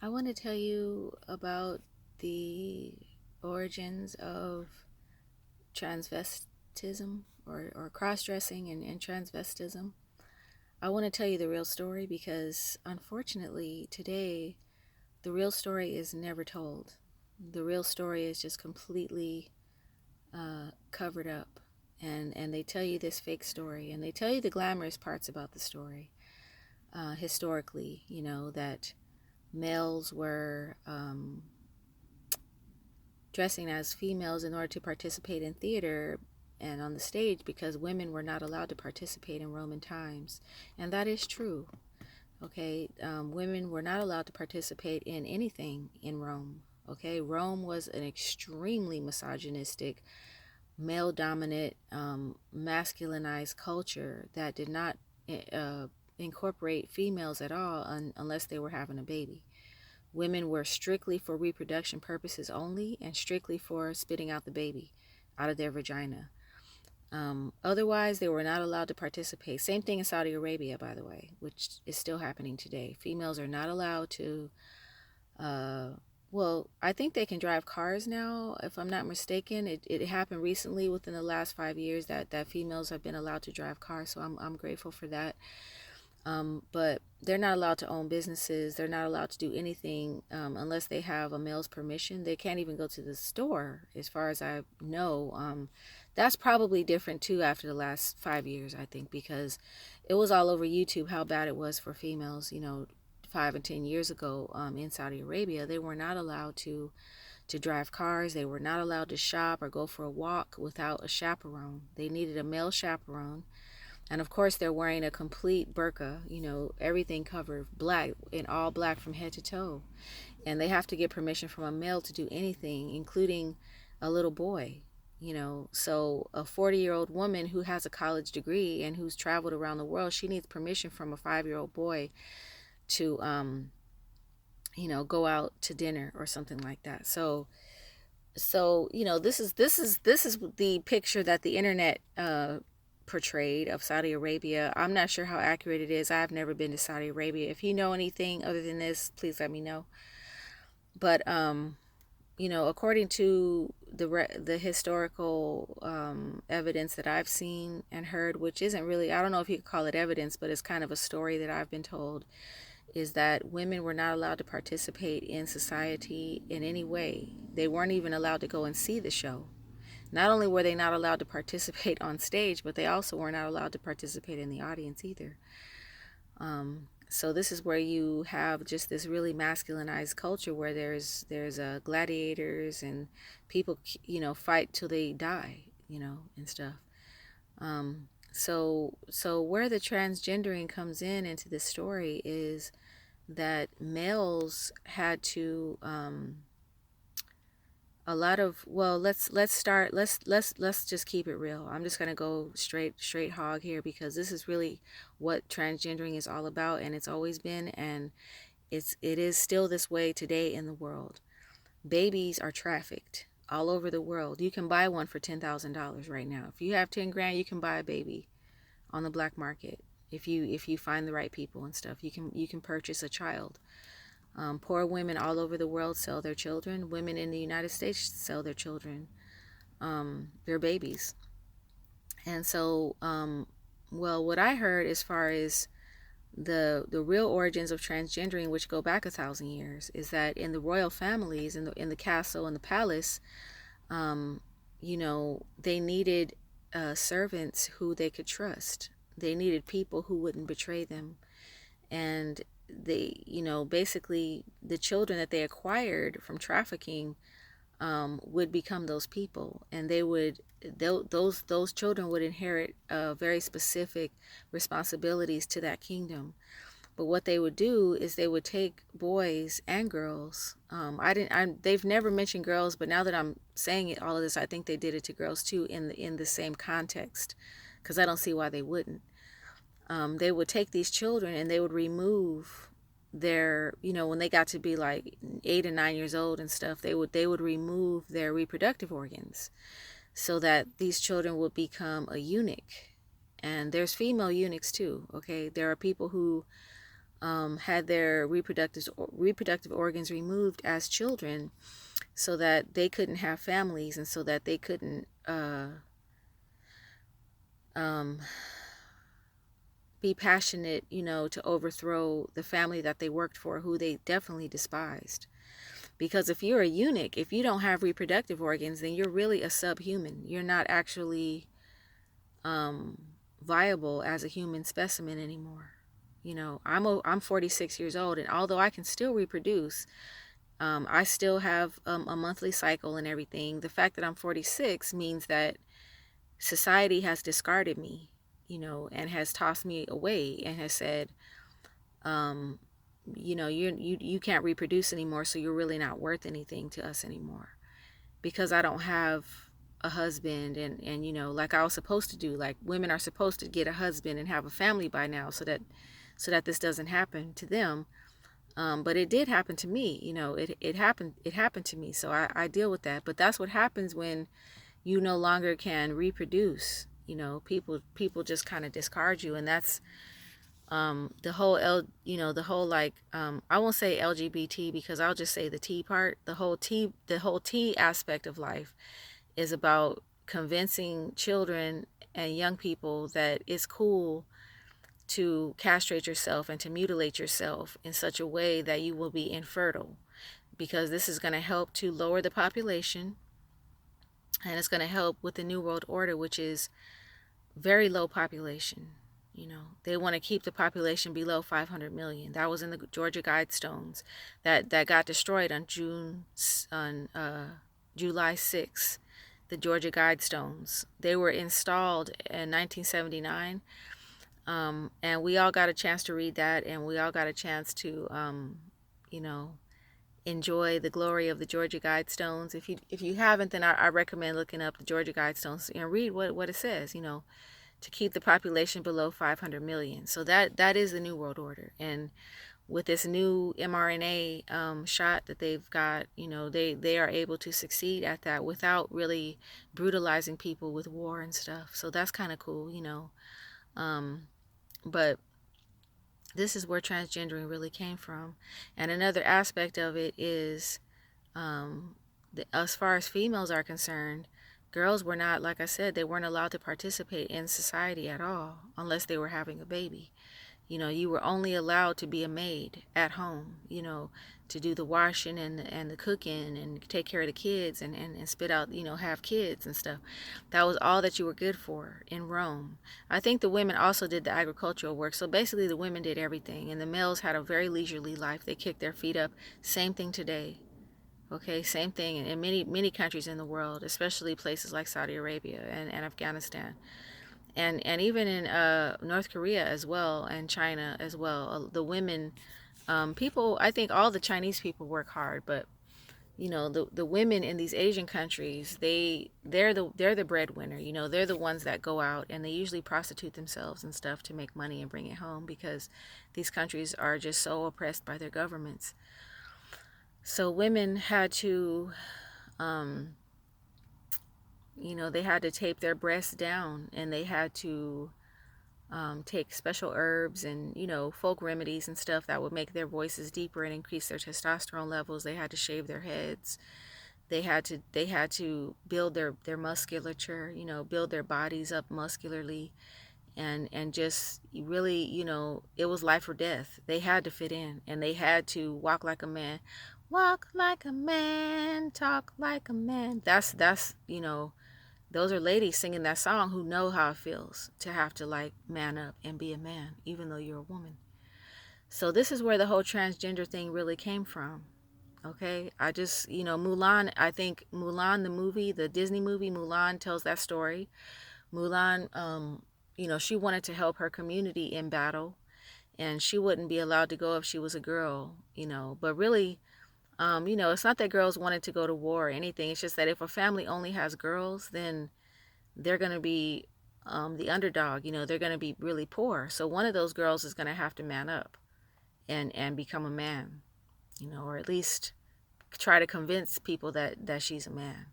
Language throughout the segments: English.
I want to tell you about the origins of transvestism or cross dressing and transvestism. I want to tell you the real story because unfortunately, today, the real story is never told. The real story is just completely covered up. And they tell you this fake story, and they tell you the glamorous parts about the story. Historically, that males were dressing as females in order to participate in theater and on the stage because women were not allowed to participate in Roman times. And that is true. Okay, women were not allowed to participate in anything in Rome. Okay, Rome was an extremely misogynistic, male dominant, masculinized culture that did not uh, incorporate females at all unless they were having a baby. Women were strictly for reproduction purposes only and strictly for spitting out the baby out of their vagina. Otherwise, they were not allowed to participate. Same thing in Saudi Arabia, by the way, which is still happening today. Females are not allowed to, uh, well, I think they can drive cars now, if I'm not mistaken. It happened recently within the last 5 years that females have been allowed to drive cars, so I'm grateful for that. But they're not allowed to own businesses. They're not allowed to do anything unless they have a male's permission. They can't even go to the store, as far as I know. That's probably different too after the last 5 years, I think, because it was all over YouTube how bad it was for females. 5 and 10 years ago in Saudi Arabia, they were not allowed to drive cars. They were not allowed to shop or go for a walk without a chaperone. They needed a male chaperone, and of course, they're wearing a complete burqa, everything covered black, in all black from head to toe. And they have to get permission from a male to do anything, including a little boy. So a 40-year-old woman who has a college degree and who's traveled around the world, she needs permission from a 5-year-old boy to, go out to dinner or something like that. So this is the picture that the internet portrayed of Saudi Arabia. I'm not sure how accurate it is. I've never been to Saudi Arabia. If you know anything other than this, please let me know. But according to the historical evidence that I've seen and heard, which isn't really, I don't know if you could call it evidence, but it's kind of a story that I've been told, is that women were not allowed to participate in society in any way. They weren't even allowed to go and see the show. Not only were they not allowed to participate on stage, but they also were not allowed to participate in the audience either. So this is where you have just this really masculinized culture where there's gladiators and people fight till they die, and stuff. So where the transgendering comes in into this story is that males had to a lot of, well, let's start, let's just keep it real. I'm just going to go straight hog here because this is really what transgendering is all about, and it's always been, and it is still this way today in the world. Babies are trafficked all over the world. You can buy one for $10,000 right now. If you have 10 grand, you can buy a baby on the black market. If you find the right people and stuff, you can purchase a child. Poor women all over the world sell their children. Women in the United States sell their children, their babies. And so, well, what I heard as far as the real origins of transgendering, which go back 1,000 years, is that in the royal families, in the castle and the palace, they needed servants who they could trust. They needed people who wouldn't betray them, and they, basically the children that they acquired from trafficking would become those people, and those children would inherit very specific responsibilities to that kingdom. But what they would do is they would take boys and girls. They've never mentioned girls, but now that I'm saying it, all of this, I think they did it to girls too in the same context, because I don't see why they wouldn't. They would take these children and they would remove their, when they got to be like 8 and 9 years old and stuff, they would remove their reproductive organs so that these children would become a eunuch. And there's female eunuchs too. Okay, there are people who had their reproductive organs removed as children so that they couldn't have families and so that they couldn't um, be passionate, to overthrow the family that they worked for, who they definitely despised. Because if you're a eunuch, if you don't have reproductive organs, then you're really a subhuman. You're not actually viable as a human specimen anymore. I'm 46 years old, and although I can still reproduce, I still have a monthly cycle and everything. The fact that I'm 46 means that society has discarded me, and has tossed me away and has said, you can't reproduce anymore, so you're really not worth anything to us anymore, because I don't have a husband and like I was supposed to do. Like, women are supposed to get a husband and have a family by now, so that this doesn't happen to them. But it did happen to me. It happened to me, so I deal with that. But that's what happens when you no longer can reproduce. People just kind of discard you. And that's the whole the whole, like, I won't say LGBT, because I'll just say the T part. The whole T aspect of life is about convincing children and young people that it's cool to castrate yourself and to mutilate yourself in such a way that you will be infertile, because this is going to help to lower the population, and it's going to help with the New World Order, which is very low population. They want to keep the population below 500 million. That was in the Georgia Guidestones that got destroyed on July 6th. The Georgia Guidestones, they were installed in 1979. And we all got a chance to read that, and we all got a chance to enjoy the glory of the Georgia Guidestones. If you haven't, then I recommend looking up the Georgia Guidestones and read what it says, to keep the population below 500 million. So that is the New World Order. And with this new mRNA shot that they've got, they are able to succeed at that without really brutalizing people with war and stuff. So that's kind of cool. But this is where transgendering really came from. And another aspect of it is, as far as females are concerned, girls were not, like I said, they weren't allowed to participate in society at all unless they were having a baby. You were only allowed to be a maid at home, to do the washing and the cooking and take care of the kids and spit out, have kids and stuff. That was all that you were good for in Rome. I think the women also did the agricultural work. So basically the women did everything, and the males had a very leisurely life. They kicked their feet up. Same thing today. Okay, same thing in many countries in the world, especially places like Saudi Arabia and Afghanistan. And even in North Korea as well, and China as well. The women, people, I think all the Chinese people work hard, but the women in these Asian countries, they're the breadwinner. They're the ones that go out, and they usually prostitute themselves and stuff to make money and bring it home, because these countries are just so oppressed by their governments. So women had to they had to tape their breasts down, and they had to take special herbs and folk remedies and stuff that would make their voices deeper and increase their testosterone levels. They had to shave their heads. They had to build their musculature, build their bodies up muscularly, and just really, it was life or death. They had to fit in, and they had to walk like a man. Walk like a man, talk like a man. That's those are ladies singing that song who know how it feels to have to, like, man up and be a man, even though you're a woman. So this is where the whole transgender thing really came from. Okay, I just, Mulan, I think Mulan, the movie, the Disney movie Mulan, tells that story. Mulan, she wanted to help her community in battle, and she wouldn't be allowed to go if she was a girl, but really, it's not that girls wanted to go to war or anything. It's just that if a family only has girls, then they're going to be the underdog. They're going to be really poor. So one of those girls is going to have to man up and become a man, or at least try to convince people that she's a man.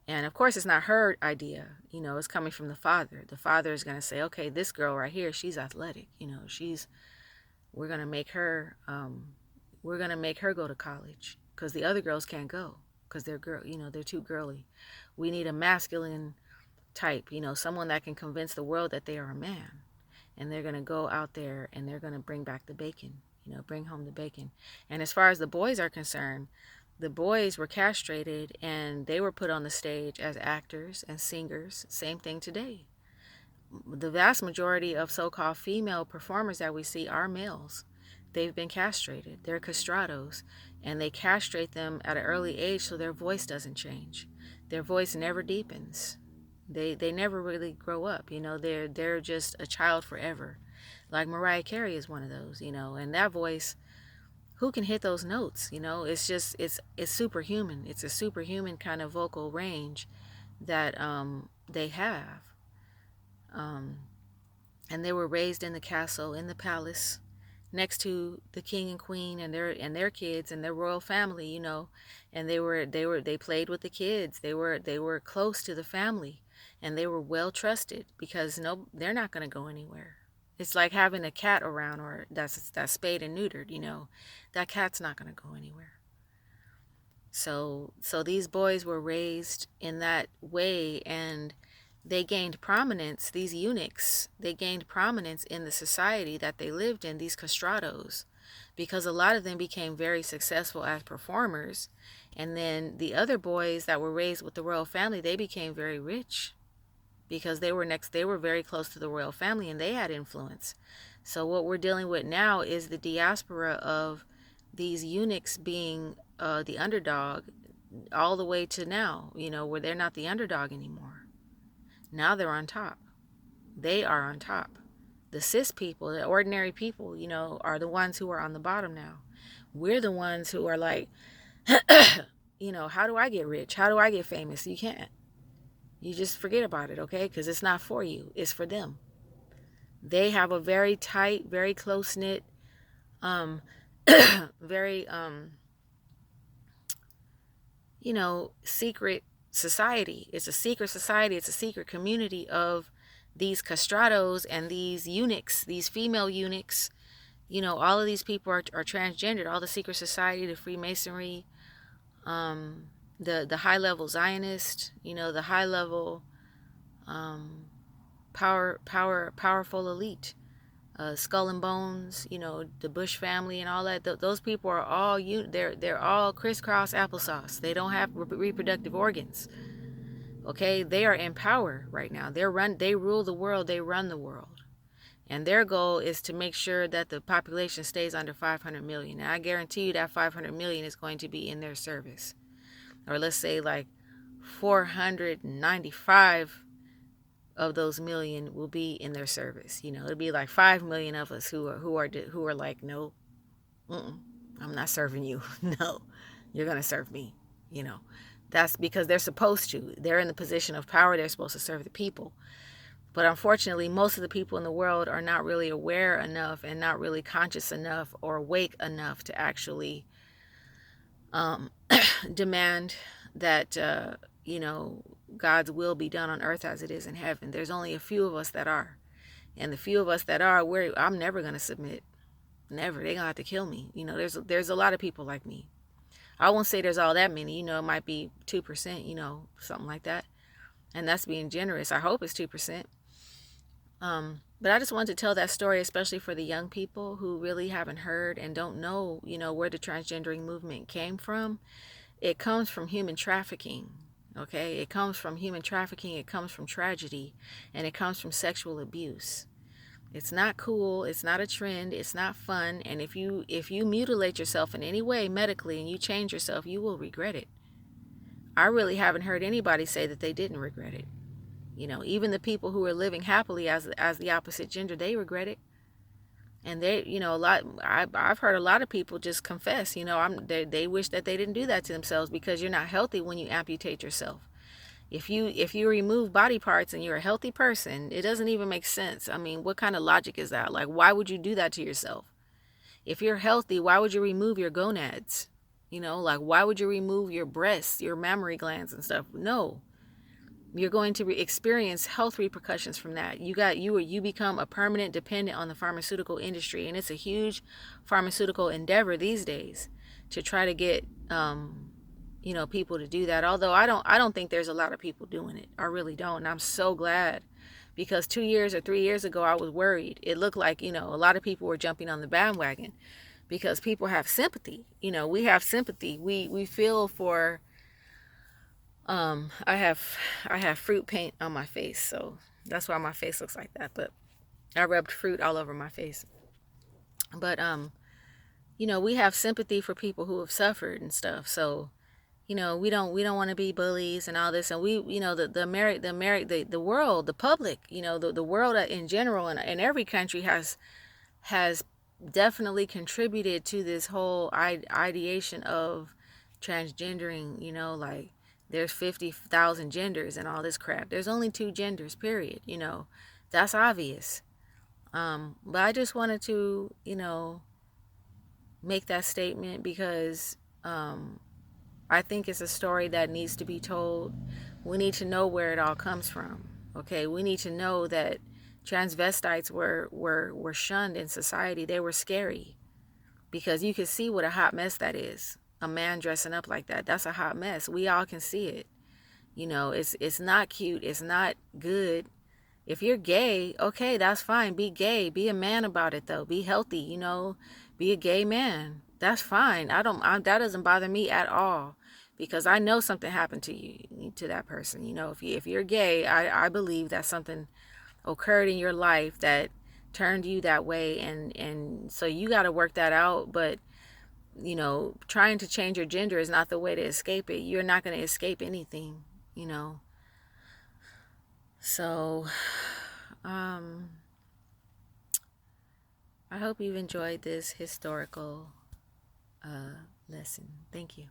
And of course, it's not her idea. It's coming from the father. The father is going to say, okay, this girl right here, she's athletic. We're gonna make her go to college because the other girls can't go because they're girl, they're too girly. We need a masculine type, someone that can convince the world that they are a man, and they're gonna go out there and they're gonna bring back the bacon, bring home the bacon. And as far as the boys are concerned, the boys were castrated and they were put on the stage as actors and singers. Same thing today. The vast majority of so-called female performers that we see are males. They've been castrated. They're castrados, and they castrate them at an early age so their voice doesn't change. Their voice never deepens. They never really grow up. They're just a child forever. Like Mariah Carey is one of those. And that voice, who can hit those notes? It's superhuman. It's a superhuman kind of vocal range that they have. And they were raised in the castle, in the palace, next to the king and queen and their kids and their royal family, and they played with the kids. They were close to the family, and they were well trusted because they're not going to go anywhere. It's like having a cat around or that's spayed and neutered, that cat's not going to go anywhere. So these boys were raised in that way, and they gained prominence. These eunuchs, they gained prominence in the society that they lived in, these castrados, because a lot of them became very successful as performers. And then the other boys that were raised with the royal family, they became very rich because they were very close to the royal family and they had influence. So what we're dealing with now is the diaspora of these eunuchs being the underdog all the way to now, where they're not the underdog anymore. Now they're on top. They are on top. The cis people, the ordinary people, are the ones who are on the bottom now. We're the ones who are like, how do I get rich? How do I get famous? You can't. You just forget about it, okay? Because it's not for you. It's for them. They have a very tight, very close-knit, very, secret society. It's a secret society. It's a secret community of these castrados and these eunuchs, these female eunuchs. All of these people are transgendered. All the secret society, the Freemasonry, the high-level Zionist, the high-level powerful elite, Skull and Bones, the Bush family and all that. Those people are all they're all crisscross applesauce. They don't have reproductive organs. Okay, they are in power right now. They rule the world. They run the world. And their goal is to make sure that the population stays under 500 million. And I guarantee you that 500 million is going to be in their service. Or let's say like 495 of those million will be in their service. It'll be like 5 million of us who are like, no, I'm not serving you. No, you're going to serve me. That's because they're supposed to. They're in the position of power. They're supposed to serve the people. But unfortunately, most of the people in the world are not really aware enough and not really conscious enough or awake enough to actually demand that, God's will be done on earth as it is in heaven. There's only a few of us that are. And the few of us that are, I'm never going to submit. Never. They're going to have to kill me. There's a lot of people like me. I won't say there's all that many. It might be 2%, something like that. And that's being generous. I hope it's 2%. But I just wanted to tell that story, especially for the young people who really haven't heard and don't know, where the transgendering movement came from. It comes from human trafficking, okay? It comes from human trafficking. It comes from tragedy, and it comes from sexual abuse. It's not cool. It's not a trend. It's not fun. And if you mutilate yourself in any way medically and you change yourself, you will regret it. I really haven't heard anybody say that they didn't regret it. Even the people who are living happily as the opposite gender, they regret it. And they, I've heard a lot of people just confess, they wish that they didn't do that to themselves because you're not healthy when you amputate yourself. If you remove body parts and you're a healthy person, it doesn't even make sense. I mean, what kind of logic is that? Like, why would you do that to yourself? If you're healthy, why would you remove your gonads? Like, why would you remove your breasts, your mammary glands and stuff? No. you're going to experience health repercussions from that. You become a permanent dependent on the pharmaceutical industry, and it's a huge pharmaceutical endeavor these days to try to get people to do that. Although I don't think there's a lot of people doing it. I really don't. And I'm so glad, because 2 years or 3 years ago I was worried. It looked like, a lot of people were jumping on the bandwagon because people have sympathy. We have sympathy. We feel for I have fruit paint on my face, so that's why my face looks like that. But I rubbed fruit all over my face. But we have sympathy for people who have suffered and stuff. So we don't want to be bullies and all this. And we the world, the public, the world in general, and every country has definitely contributed to this whole ideation of transgendering. Like, there's 50,000 genders and all this crap. There's only two genders, period. That's obvious. But I just wanted to make that statement because I think it's a story that needs to be told. We need to know where it all comes from. Okay, we need to know that transvestites were shunned in society. They were scary because you can see what a hot mess that is. A man dressing up like that, that's a hot mess. We all can see it. It's not cute. It's not good. If you're gay, okay, that's fine. Be gay. Be a man about it, though. Be healthy. Be a gay man. That's fine. That doesn't bother me at all, because I know something happened to you, to that person. If you're gay, I believe that something occurred in your life that turned you that way, and so you got to work that out. But trying to change your gender is not the way to escape it. You're not going to escape anything. So I hope you've enjoyed this historical lesson. Thank you.